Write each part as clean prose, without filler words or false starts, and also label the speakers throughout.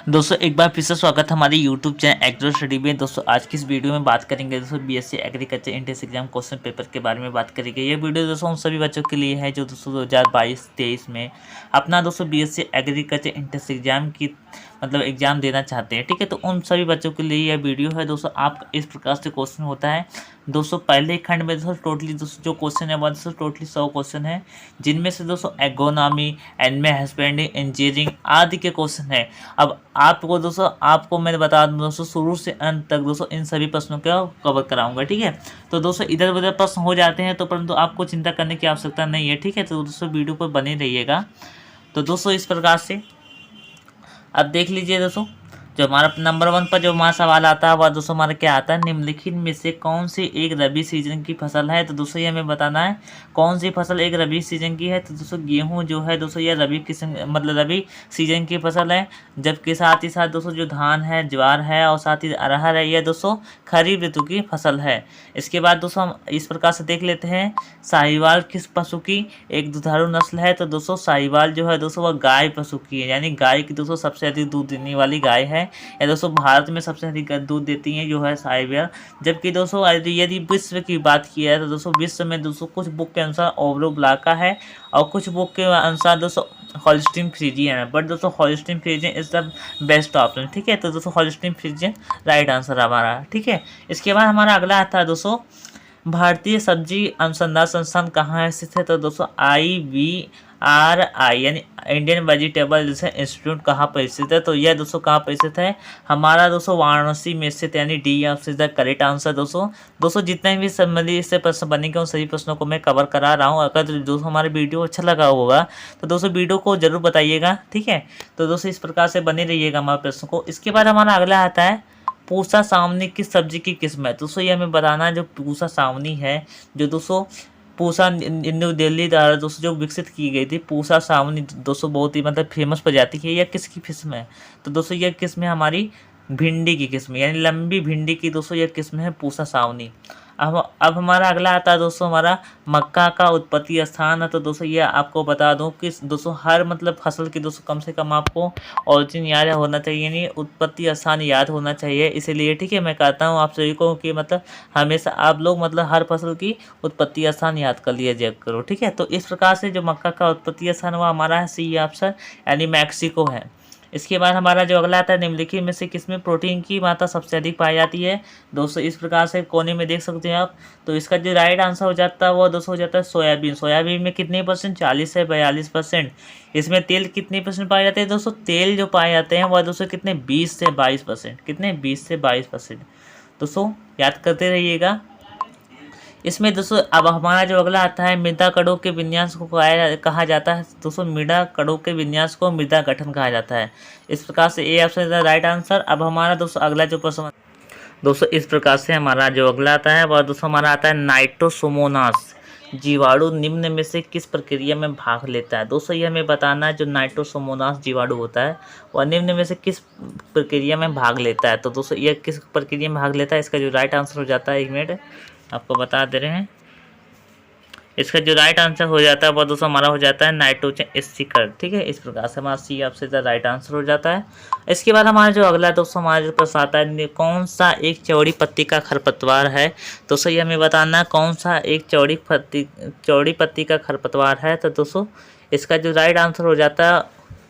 Speaker 1: दोस्तों एक बार फिर से स्वागत है हमारे यूट्यूब चैनल एग्रो स्टडी में। दोस्तों आज की इस वीडियो में बात करेंगे दोस्तों BSc agriculture entrance exam question paper के बारे में बात करेंगे। ये वीडियो दोस्तों उन सभी बच्चों के लिए है जो दोस्तों 2022-23 में अपना दोस्तों बीएससी एग्रीकल्चर एंट्रेंस एग्जाम की एग्जाम देना चाहते हैं। ठीक है, तो उन सभी बच्चों के लिए यह वीडियो है। दोस्तों आप इस प्रकार से क्वेश्चन होता है दोस्तों पहले खंड में दोस्तों टोटली दोस्तों जो क्वेश्चन है वह दोस्तों टोटली 100 क्वेश्चन है, जिनमें से दोस्तों एग्रोनॉमी, एनिमल हस्बेंड्री, इंजीनियरिंग आदि के क्वेश्चन है। अब आपको मैं बता दूं दोस्तों शुरू से अंत तक दोस्तों इन सभी प्रश्नों का कवर कराऊंगा। ठीक है, तो दोस्तों इधर उधर प्रश्न हो जाते हैं तो परंतु आपको चिंता करने की आवश्यकता नहीं है। ठीक है, तो दोस्तों वीडियो पर बने रहिएगा। तो दोस्तों इस प्रकार से अब देख लीजिए दोस्तों, जो हमारा नंबर 1 पर जो हमारा सवाल आता है वह दोस्तों हमारा क्या आता है, निम्नलिखित में से कौन सी एक रबी सीजन की फसल है। तो दोस्तों ये हमें बताना है कौन सी फसल एक रबी सीजन की है। तो दोस्तों गेहूं जो है दोस्तों यह रबी किस्म रबी सीजन की फसल है, जबकि साथ ही साथ दोस्तों जो धान है, ज्वार है और साथ ही अरहर है, यह दोस्तों खरीफ ऋतु की फसल है। इसके बाद दोस्तों हम इस प्रकार से देख लेते हैं, साहिवाल किस पशु की एक दुधारू नस्ल है। तो दोस्तों साहिवाल जो है दोस्तों वह गाय पशु की है, यानी गाय की दोस्तों सबसे अधिक दूध देने वाली गाय है। या दोस्तों भारत में सबसे अधिक दूध देती है जो है साहिवाल। जबकि दोस्तों यदि विश्व की बात की है तो दोस्तों विश्व में दोस्तों कुछ बुक के अनुसार ओवरो ब्लाका है और कुछ बुक के अनुसार दोस्तों हॉल्स्टीन फ्रीजियन है, बट दोस्तों Holstein Friesian is the best option. ठीक है, तो दोस्तों हॉल्स्टीन फ्रीजियन राइट आंसर हमारा। ठीक है, इसके बाद हमारा अगला आता है दोस्तों भारतीय सब्जी अनुसंधान संस्थान कहाँ स्थित है। तो दोस्तों IVRI यानी इंडियन वेजिटेबल इंस्टीट्यूट कहाँ पर स्थित है। तो यह दोस्तों कहाँ पर स्थित है, हमारा दोस्तों वाराणसी में स्थित, यानी D option the correct answer. दोस्तों जितने भी संबंधित इससे प्रश्न बनेंगे उन सभी प्रश्नों को मैं कवर करा रहा हूँ। अगर दोस्तों हमारे वीडियो अच्छा लगा होगा तो दोस्तों वीडियो को जरूर बताइएगा। ठीक है, तो दोस्तों इस प्रकार से बने रहिएगा हमारे प्रश्नों को। इसके बाद हमारा अगला आता है पूसा सावनी किस सब्जी की किस्म है। दोस्तों ये हमें बताना है जो पूसा सावनी है, जो दोस्तों पूसा न्यू दिल्ली द्वारा दोस्तों जो विकसित की गई थी, पूसा सावनी दोस्तों बहुत ही फेमस प्रजाति है। यह किसकी किस्म है। तो दोस्तों यह किस्म है हमारी भिंडी की किस्म, यानी लंबी भिंडी की दोस्तों यह किस्म है पूसा सावनी। अब हमारा अगला आता है दोस्तों हमारा मक्का का उत्पत्ति स्थान है। तो दोस्तों ये आपको बता दूं कि दोस्तों हर फसल की दोस्तों कम से कम आपको ओरिजिन याद होना चाहिए, यानी उत्पत्ति स्थान याद होना चाहिए। इसीलिए ठीक है मैं कहता हूँ आप सभी को कि हमेशा आप लोग हर फसल की उत्पत्ति स्थान याद कर लिया जाए करो। ठीक है, तो इस प्रकार से जो मक्का का उत्पत्ति स्थान वो हमारा है सी ऑप्शन, यानी मैक्सिको है। इसके बाद हमारा जो अगला आता है निम्नलिखित में से किसमें प्रोटीन की मात्रा सबसे अधिक पाई जाती है। दोस्तों इस प्रकार से कोने में देख सकते हैं आप। तो इसका जो राइट आंसर हो जाता है वो दोस्तों हो जाता है सोयाबीन। सोयाबीन में कितने परसेंट, 40 से 42%। इसमें तेल कितने परसेंट पाए जाते हैं दोस्तों, तेल जो पाए जाते हैं वह दोस्तों कितने 20 से 22%, कितने 20 से 22%। दोस्तों याद करते रहिएगा। इसमें दोस्तों अब हमारा जो अगला आता है मृदा कणों के विन्यास को कहा जाता है। दोस्तों मृदा कणों के विन्यास को मृदा गठन कहा जाता है। इस प्रकार से A option is the right answer. अब हमारा दोस्तों अगला जो प्रश्न दोस्तों इस प्रकार से हमारा जो अगला आता है वह दोस्तों हमारा आता है नाइट्रोसोमोनास जीवाणु निम्न में से किस प्रक्रिया में भाग लेता है। दोस्तों ये हमें बताना है जो नाइट्रोसोमोनास जीवाणु होता है वह निम्न में से किस प्रक्रिया में भाग लेता है। तो दोस्तों यह किस प्रक्रिया में भाग लेता है, इसका जो राइट आंसर हो जाता है, 1 मिनट आपको बता दे रहे हैं, इसका जो राइट आंसर हो जाता है वह दोस्तों हमारा हो जाता है नाइट्रोजन स्टिकर। ठीक है, इस प्रकार से हमारा C option the right answer हो जाता है। इसके बाद हमारा जो अगला दोस्तों हमारे प्रश्न आता है कौन सा एक चौड़ी पत्ती का खरपतवार है। दोस्तों ये हमें बताना है कौन सा एक चौड़ी पत्ती का खरपतवार है। तो दोस्तों इसका जो राइट आंसर हो जाता है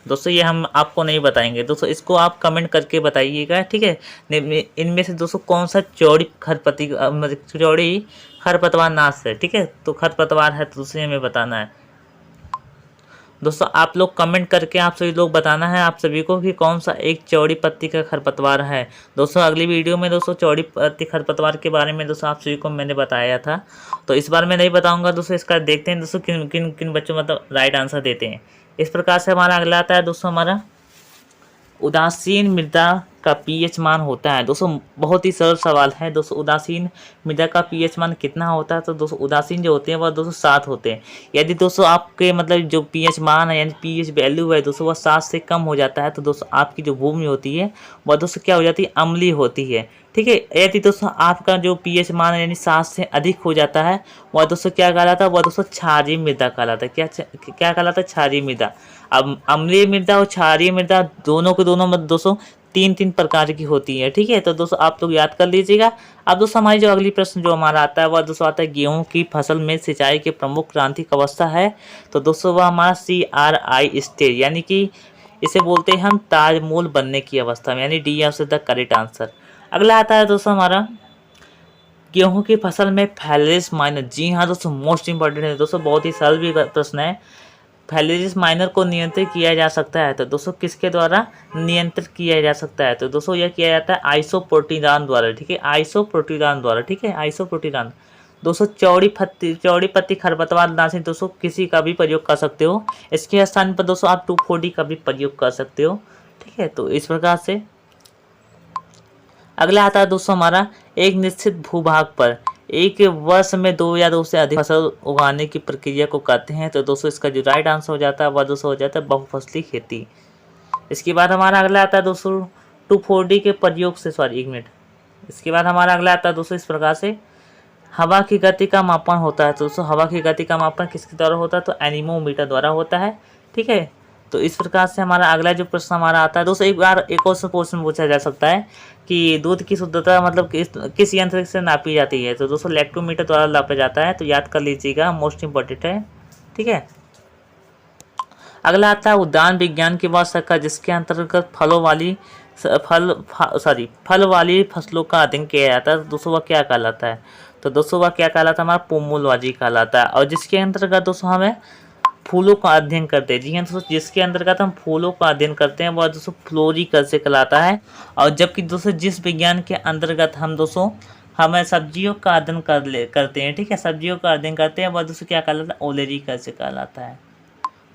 Speaker 1: दोस्तों ये हम आपको नहीं बताएंगे दोस्तों, इसको आप कमेंट करके बताइएगा। ठीक है, इनमें से दोस्तों कौन सा चौड़ी खरपतवार नाश है। ठीक है, तो खरपतवार है तो दोस्तों हमें बताना है। दोस्तों आप लोग कमेंट करके आप सभी लोग बताना है आप सभी को कि कौन सा एक चौड़ी पत्ती का खरपतवार है। दोस्तों अगली वीडियो में दोस्तों चौड़ी पत्ती खरपतवार के बारे में दोस्तों आप सभी को मैंने बताया था, तो इस बार मैं नहीं बताऊंगा दोस्तों। इसका देखते हैं दोस्तों किन किन किन बच्चों राइट आंसर देते हैं। इस प्रकार से हमारा अगला आता है दोस्तों हमारा उदासीन मृदा का पीएच मान होता है। दोस्तों बहुत ही सरल सवाल है दोस्तों, उदासीन मृदा का पीएच मान कितना होता है? तो दोस्तों उदासीन जो होते हैं वह दोस्तों 7 होते हैं। यदि दोस्तों आपके मतलब जो पीएच मान है यानी पीएच वैल्यू है दोस्तों वह 7 से कम हो जाता है तो दोस्तों आपकी जो भूमि होती है वह दोस्तों क्या हो जाती है? अम्लीय होती है। ठीक है, यदि दोस्तों आपका जो पीएच मान है यानी 7 से अधिक हो जाता है वह दोस्तों क्या कहलाता है? वह दोस्तों क्षारीय मृदा कहलाता है। क्या कहलाता है? क्षारीय मृदा। अब अम्लीय मृदा और क्षारीय मृदा दोनों के दोनों मतलब दोस्तों 3 प्रकार की होती है। ठीक है, तो दोस्तों आप लोग याद कर लीजिएगा। अब दोस्तों हमारी जो अगली प्रश्न जो हमारा आता है वह दोस्तों आता है गेहूं की फसल में सिंचाई के प्रमुख क्रांतिक अवस्था है। तो दोस्तों वह हमारा CRI स्टेज यानी कि इसे बोलते हैं हम ताजमूल बनने की अवस्था में, यानी D option the correct answer. अगला आता है दोस्तों हमारा गेहूं की फसल में फैलेरिस माइनर। जी हाँ दोस्तों, मोस्ट इंपॉर्टेंट है दोस्तों, बहुत ही सरल भी प्रश्न है। फैलेरिस माइनर को नियंत्रित किया जा सकता है तो दोस्तों किसके द्वारा नियंत्रित किया जा सकता है? तो दोस्तों यह किया जाता है आइसोप्रोटीरान द्वारा। ठीक है, आइसोप्रोटीरान द्वारा। ठीक है, आइसोप्रोटीरान। दोस्तों चौड़ी पत्ती खरपतवार नाशी दोस्तों किसी का भी प्रयोग कर सकते हो। इसके स्थान पर दोस्तों आप 2,4-D का भी प्रयोग कर सकते हो। ठीक है, तो इस प्रकार से अगला आता है दोस्तों हमारा एक निश्चित भूभाग पर एक वर्ष में 2 या 2 से अधिक फसल उगाने की प्रक्रिया को कहते हैं। तो दोस्तों इसका जो राइट आंसर हो जाता है वह दोस्तों हो जाता है बहुफसली खेती। इसके बाद हमारा अगला आता है दोस्तों 2,4-D के प्रयोग से, सॉरी 1 मिनट। इसके बाद हमारा अगला आता है दोस्तों इस प्रकार से हवा की गति का मापन होता है। तो दोस्तों हवा की गति का मापन किसके द्वारा होता है? तो एनीमोमीटर द्वारा होता है। ठीक है, तो इस प्रकार से हमारा अगला जो प्रश्न हमारा आता है दोस्तों, एक बार एक और क्वेश्चन पूछा जा सकता है कि दूध की शुद्धता मतलब किस यंत्र से नापी जाती है? तो दोस्तों लैक्टोमीटर द्वारा नापा जाता है, तो याद कर लीजिएगा, मोस्ट इंपॉर्टेंट है। ठीक है, अगला आता है उद्यान विज्ञान की वह शाखा जिसके अंतर्गत फल वाली फसलों का अध्ययन किया जाता है। तो दोस्तों वह क्या कहलाता है? तो दोस्तों वह क्या कहलाता है? हमारा पोमोलॉजी कहलाता है। और जिसके अंतर्गत दोस्तों हमें फूलों का अध्ययन करते हैं, जी हाँ दोस्तों, जिसके अंतर्गत हम फूलों का अध्ययन करते हैं वह दोस्तों फ्लोरिकल्चर कहलाता है। और जबकि दोस्तों जिस विज्ञान के अंतर्गत हम दोस्तों हमें सब्जियों का अध्ययन करते हैं, ठीक है, सब्जियों का अध्ययन करते हैं वह दोस्तों क्या कहलाता है? ओलेरीकल्चर कहलाता है।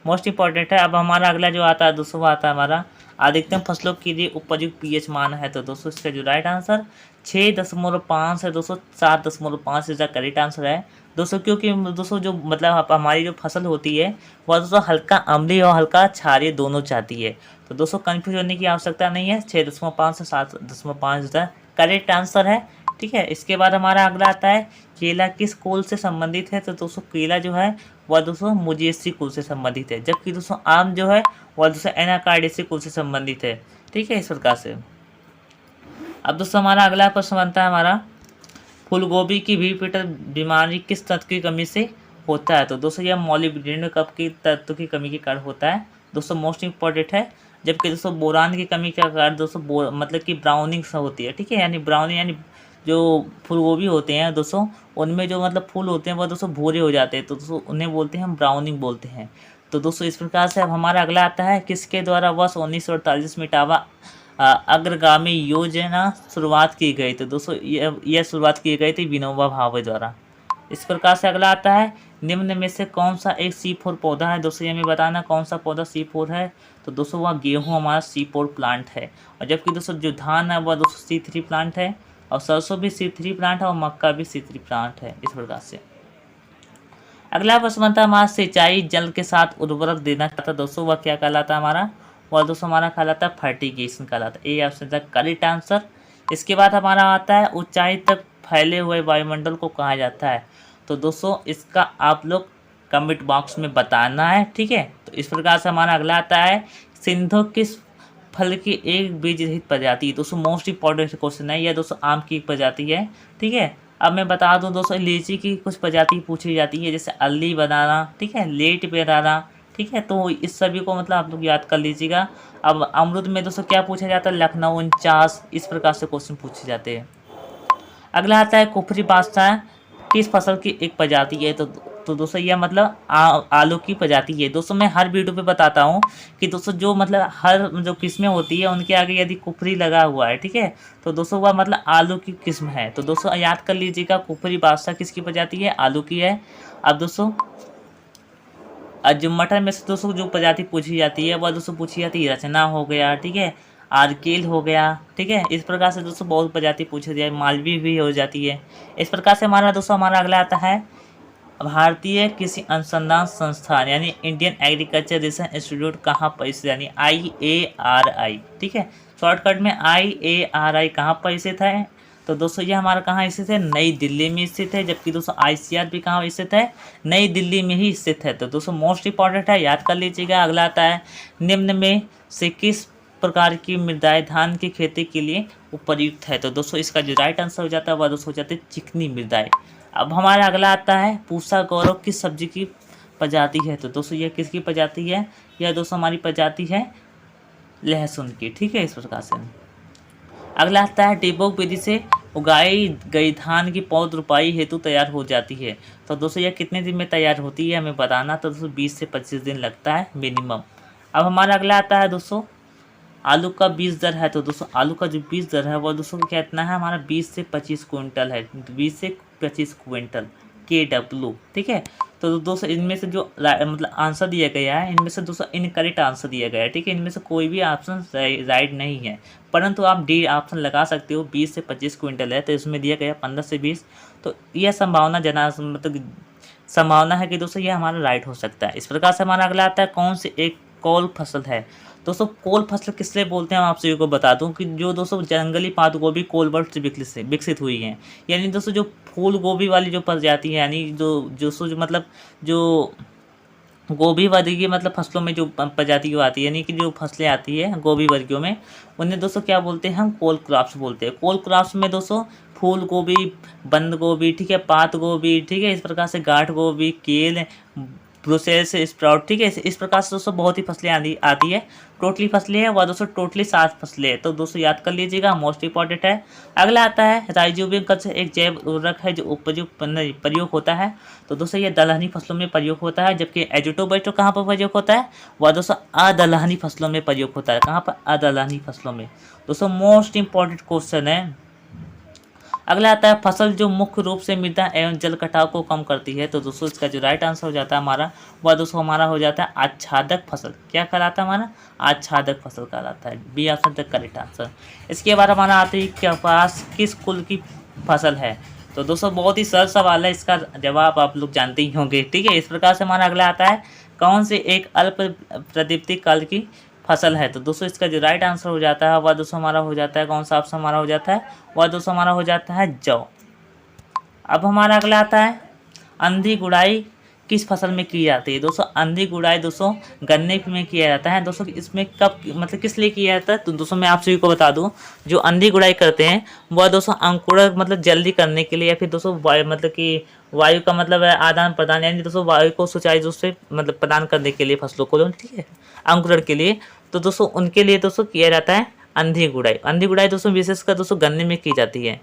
Speaker 1: मोस्ट इंपॉर्टेंट है। अब हमारा अगला जो आता है दोस्तों वो आता है हमारा अधिकतम फसलों के लिए उपयुक्त पीएच मान है। तो दोस्तों इसका जो राइट आंसर 6.5 है दोस्तों, 7.5 इसका करेक्ट आंसर है दोस्तों। क्योंकि दोस्तों जो मतलब हमारी जो फसल होती है वह दोस्तों हल्का अम्लीय और हल्का क्षारीय दोनों चाहती है। तो दोस्तों कन्फ्यूज होने की आवश्यकता नहीं है, 6.5 से 7.5 इसका करेक्ट आंसर है। ठीक है, इसके बाद हमारा अगला आता है केला किस कुल से संबंधित है? तो दोस्तों केला जो है वह दोस्तों मुजेसी कुल से संबंधित है, जबकि दोस्तों आम जो है वह दोस्तों एनाकार्डेसी कुल से संबंधित है। ठीक है, इस प्रकार से। अब दोस्तों हमारा अगला प्रश्न बनता है हमारा फूलगोभी की वीपिटर बीमारी किस तत्व की कमी से होता है? तो दोस्तों यह मॉलिब्डेनम कप की तत्व की कमी के कारण होता है दोस्तों, मोस्ट इंपॉर्टेंट है। जबकि दोस्तों बोरान की कमी के कारण दोस्तों मतलब कि ब्राउनिंग होती है। ठीक है, यानी ब्राउनिंग यानी जो फूलगोभी होते हैं दोस्तों उनमें जो मतलब फूल होते हैं वह दोस्तों भूरे हो जाते हैं, तो दोस्तों उन्हें बोलते हैं हम ब्राउनिंग बोलते हैं। तो दोस्तों इस प्रकार से अब हमारा अगला आता है किसके द्वारा वर्ष 1948 में इटावा अग्रगामी योजना शुरुआत की गई? तो दोस्तों यह शुरुआत की गई थी विनोबा भावे द्वारा। इस प्रकार से अगला आता है निम्न में से कौन सा एक C4 पौधा है? दोस्तों ये हमें बताना कौन सा पौधा C4 है। तो दोस्तों वह गेहूँ हमारा C4 प्लांट है। और जबकि दोस्तों जो धान है वह दोस्तों C3 प्लांट है, और सरसों भी C3 प्लांट है, और मक्का भी C3 प्लांट है। इस प्रकार से अगला प्रश्न बनता है हमारा सिंचाई जल के साथ उर्वरक देना चाहता है दोस्तों वह क्या कहलाता है? हमारा वह दोस्तों हमारा कहलाता है फर्टिगेशन कहलाता है। A option the correct answer. इसके बाद हमारा आता है ऊंचाई तक फैले हुए वायुमंडल को कहा जाता है। तो दोस्तों इसका आप लोग कमेंट बॉक्स में बताना है। ठीक है, तो इस प्रकार से हमारा अगला आता है सिंधु किस फल की एक बीज रहित प्रजाति? दोस्तों मोस्ट इंपॉर्टेंट क्वेश्चन है, यह दोस्तों आम की प्रजाति है। ठीक है, अब मैं बता दूं दोस्तों लीची की कुछ प्रजाति पूछी जाती है, जैसे अल्ली बनाना, ठीक है, लेट बेराना। ठीक है, तो इस सभी को मतलब आप लोग याद कर लीजिएगा। अब अमरुद में दोस्तों क्या पूछा जाता है? लखनऊ 49। इस प्रकार से क्वेश्चन पूछे जाते हैं। अगला आता है कुफरी बादशाह किस फसल की एक प्रजाति है? तो दोस्तों यह मतलब आलू की प्रजाति है। दोस्तों मैं हर वीडियो पे बताता हूँ कि दोस्तों जो मतलब हर जो किस्में होती है उनके आगे यदि कुफरी लगा हुआ है, ठीक है, तो दोस्तों वह मतलब आलू की किस्म है। तो दोस्तों याद कर लीजिएगा कुफरी बादशाह किसकी प्रजाति है? आलू की है। अब दोस्तों जो मटर में से दोस्तों जो प्रजाति पूछी जाती है वह दोस्तों पूछी जाती है रचना हो गया, ठीक है, आर्किल हो गया, ठीक है। इस प्रकार से दोस्तों बहुत प्रजाति पूछ दिया है, मालवी भी हो जाती है। इस प्रकार से हमारा दोस्तों हमारा अगला आता है भारतीय कृषि अनुसंधान संस्थान यानी इंडियन एग्रीकल्चर रिसर्च इंस्टीट्यूट कहाँ पर स्थित, यानी IARI, ठीक है। शॉर्टकट में IARI कहाँ पर स्थित है, तो दोस्तों ये हमारा कहाँ स्थित है, नई दिल्ली में स्थित है। जबकि दोस्तों ICAR भी कहाँ स्थित है, नई दिल्ली में ही स्थित है। तो दोस्तों मोस्ट इंपॉर्टेंट है, याद कर लीजिएगा। अगला आता है निम्न में से किस प्रकार की मृदाएं धान की खेती के लिए उपयुक्त है, तो दोस्तों इसका जो राइट आंसर हो जाता है वह दोस्तों हो जाती है चिकनी मृदाएं। अब हमारा अगला आता है पूसा गौरव किस सब्जी की प्रजाति है, तो दोस्तों यह किसकी प्रजाति है, यह दोस्तों हमारी प्रजाति है लहसुन की, ठीक है। इस प्रकार से अगला आता है टिबोक विधि से उगाई गई धान की पौध रुपाई हेतु तैयार हो जाती है, तो दोस्तों यह कितने दिन में तैयार होती है हमें बताना, तो दोस्तों 20 से 25 दिन लगता है मिनिमम। अब हमारा अगला आता है दोस्तों आलू का बीज दर है, तो दोस्तों आलू का जो बीज दर है वो दोस्तों कितना है हमारा 20 से 25 क्विंटल है, 20 से 25 क्विंटल KW, ठीक है। तो दोस्तों इनमें से जो मतलब आंसर दिया गया है इनमें से दोस्तों इनकरेक्ट आंसर दिया गया है, ठीक है। इनमें से कोई भी ऑप्शन राइट नहीं है, परंतु आप डी ऑप्शन लगा सकते हो। 20 से 25 क्विंटल है तो इसमें दिया गया 15 से 20, तो यह संभावना मतलब संभावना है कि दोस्तों ये हमारा राइट हो सकता है। इस प्रकार से हमारा अगला आता है कौन सी एक कौल फसल है, दोस्तों कोल फसल किस लिए बोलते हैं, हम आपसे को बता दूं कि जो दोस्तों जंगली पात गोभी कोलवर्ट से विकसित हुई हैं, यानी दोस्तों जो फूल गोभी वाली जो प्रजाति है, यानी जो मतलब जो गोभी वर्गीय मतलब फसलों में जो प्रजाति आती है, यानी कि जो फसलें आती है गोभी वर्गीयों में, उन्हें दोस्तों क्या बोलते हैं, हम कोल क्रॉप्स बोलते हैं। कोल क्रॉप्स में दोस्तों फूल गोभी, बंद गोभी, ठीक है, पात गोभी, ठीक है, इस प्रकार से गांठ गोभी, केल, ब्रुसेल्स स्प्राउट, ठीक है। इस प्रकार से दोस्तों बहुत ही फसलें आती है। टोटली फसलें हैं वह दोस्तों टोटली 7 फसलें हैं, तो दोस्तों याद कर लीजिएगा, मोस्ट इंपॉर्टेंट है। अगला आता है राइजोबियम कद से एक जैव उर्वरक है जो उपयुक्त प्रयोग होता है, तो दोस्तों ये दलहनी फसलों में प्रयोग होता है। जबकि एजोटोबैक्टर कहाँ पर प्रयोग होता है, वह दोस्तों अदलहनी फसलों में प्रयोग होता है। कहाँ पर, अदलहनी फसलों में। दोस्तों मोस्ट इंपॉर्टेंट क्वेश्चन है। अगला आता है फसल जो मुख्य रूप से मृदा एवं जल कटाव को कम करती है, तो दोस्तों इसका जो राइट आंसर हो जाता है हमारा, वह दोस्तों हमारा हो जाता है आच्छादक फसल। क्या कहलाता है हमारा, आच्छादक फसल कहलाता है। B option the correct answer. इसके बाद हमारा आता है के पास किस कुल की फसल है, तो दोस्तों बहुत ही सरल सवाल है, इसका जवाब आप लोग जानते ही होंगे, ठीक है। इस प्रकार से हमारा अगला आता है कौन से एक अल्प प्रदीप्ति काल की फसल है, तो दोस्तों इसका जो राइट आंसर हो जाता है वह दोस्तों हमारा हो जाता है, कौन सा ऑप्शन हमारा हो जाता है, वह दोस्तों हमारा हो जाता है जौ। अब हमारा अगला आता है अंधी गुड़ाई किस फसल में की जाती है, दोस्तों अंधी गुड़ाई दोस्तों गन्ने में किया जाता है। दोस्तों इसमें कब मतलब किस लिए किया जाता है, तो दोस्तों मैं आप सभी को बता दूं, जो अंधी गुड़ाई करते हैं वह दोस्तों अंकुरण मतलब जल्दी करने के लिए, या फिर दोस्तों मतलब कि वायु का मतलब है आदान प्रदान, यानी दोस्तों वायु को सुचारू रूप से मतलब प्रदान करने के लिए फसलों को, ठीक है, अंकुरण के लिए। तो दोस्तों उनके लिए दोस्तों किया जाता है अंधी गुड़ाई। अंधी गुड़ाई दोस्तों विशेषकर दोस्तों गन्ने में की जाती है।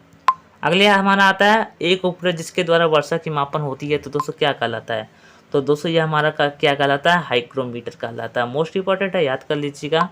Speaker 1: अगले हमारा आता है एक उपग्रह जिसके द्वारा वर्षा की मापन होती है, तो दोस्तों क्या कहलाता है, तो दोस्तों ये हमारा क्या कहलाता है, हाइग्रोमीटर कहलाता है। मोस्ट इंपॉर्टेंट है, याद कर लीजिएगा।